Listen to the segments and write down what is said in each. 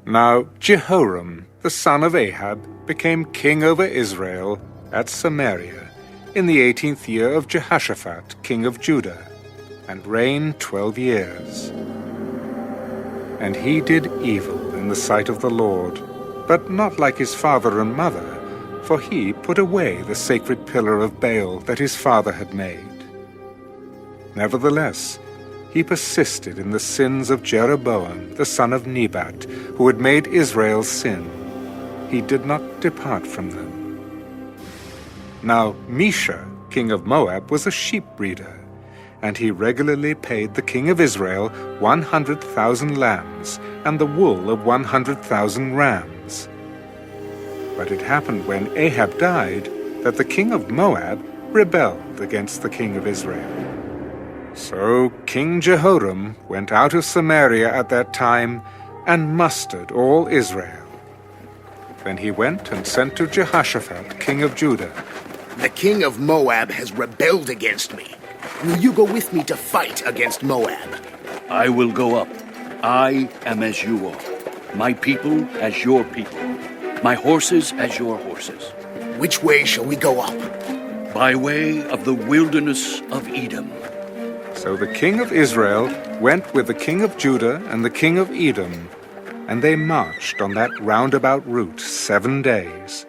Now Jehoram, the son of Ahab, became king over Israel at Samaria in the 18th year of Jehoshaphat, king of Judah, and reigned 12 years. And he did evil in the sight of the Lord, but not like his father and mother, for he put away the sacred pillar of Baal that his father had made. Nevertheless, he persisted in the sins of Jeroboam, the son of Nebat, who had made Israel sin. He did not depart from them. Now Mesha, king of Moab, was a sheep breeder, and he regularly paid the king of Israel 100,000 lambs and the wool of 100,000 rams. But it happened when Ahab died that the king of Moab rebelled against the king of Israel. So King Jehoram went out of Samaria at that time and mustered all Israel. Then he went and sent to Jehoshaphat, king of Judah. The king of Moab has rebelled against me. Will you go with me to fight against Moab? I will go up. I am as you are. My people as your people. My horses as your horses. Which way shall we go up? By way of the wilderness of Edom. So the king of Israel went with the king of Judah and the king of Edom, and they marched on that roundabout route 7 days.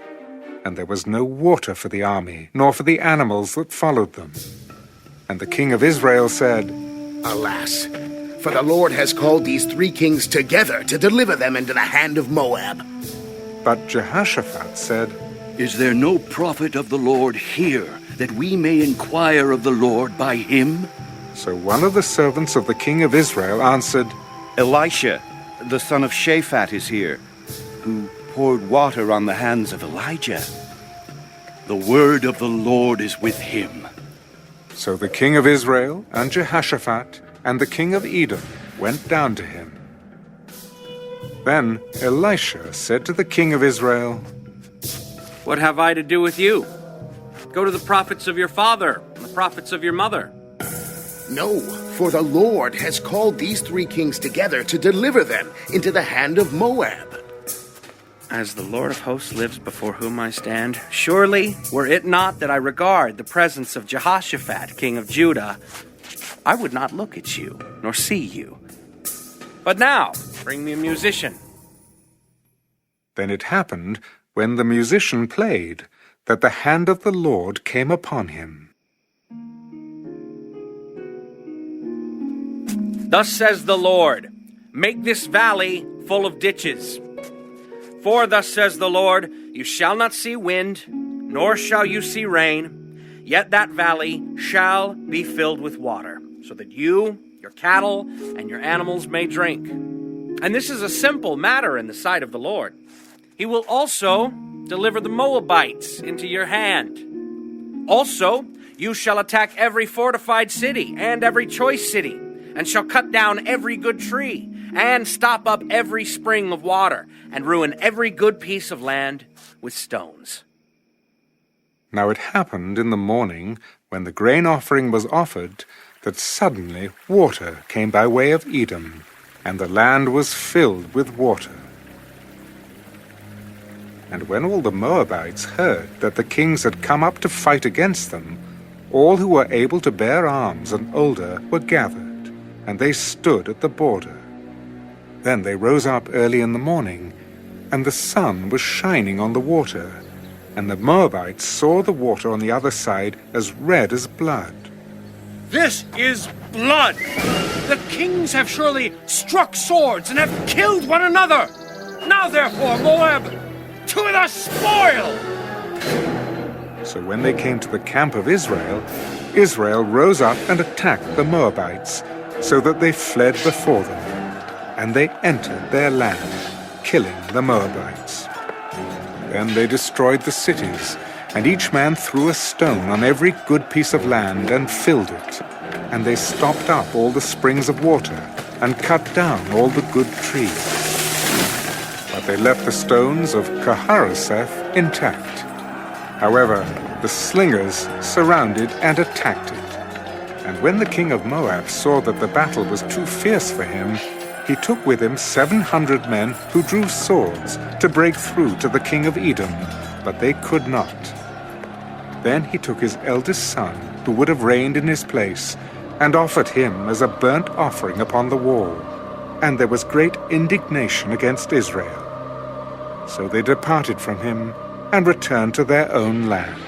And there was no water for the army, nor for the animals that followed them. And the king of Israel said, Alas, for the Lord has called these 3 kings together to deliver them into the hand of Moab. But Jehoshaphat said, Is there no prophet of the Lord here, that we may inquire of the Lord by him? So one of the servants of the king of Israel answered, Elisha, the son of Shaphat, is here, who poured water on the hands of Elijah. The word of the Lord is with him. So the king of Israel and Jehoshaphat and the king of Edom went down to him. Then Elisha said to the king of Israel, What have I to do with you? Go to the prophets of your father and the prophets of your mother. No, for the Lord has called these 3 kings together to deliver them into the hand of Moab. As the Lord of hosts lives before whom I stand, surely, were it not that I regard the presence of Jehoshaphat, king of Judah, I would not look at you, nor see you. But now, bring me a musician. Then it happened, when the musician played, that the hand of the Lord came upon him. Thus says the Lord, make this valley full of ditches. For thus says the Lord, you shall not see wind, nor shall you see rain, yet that valley shall be filled with water, so that you, your cattle, and your animals may drink. And this is a simple matter in the sight of the Lord. He will also deliver the Moabites into your hand. Also, you shall attack every fortified city and every choice city, and shall cut down every good tree, and stop up every spring of water, and ruin every good piece of land with stones. Now it happened in the morning, when the grain offering was offered, that suddenly water came by way of Edom, and the land was filled with water. And when all the Moabites heard that the kings had come up to fight against them, all who were able to bear arms and older were gathered, and they stood at the border. Then they rose up early in the morning, and the sun was shining on the water, and the Moabites saw the water on the other side as red as blood. This is blood! The kings have surely struck swords and have killed one another! Now therefore, Moab, to the spoil! So when they came to the camp of Israel, Israel rose up and attacked the Moabites, so that they fled before them, and they entered their land, killing the Moabites. Then they destroyed the cities, and each man threw a stone on every good piece of land and filled it. And they stopped up all the springs of water, and cut down all the good trees. But they left the stones of Kaharaseth intact. However, the slingers surrounded and attacked it. And when the king of Moab saw that the battle was too fierce for him, He took with him 700 men who drew swords to break through to the king of Edom, but they could not. Then he took his eldest son, who would have reigned in his place, and offered him as a burnt offering upon the wall. And there was great indignation against Israel. So they departed from him and returned to their own land.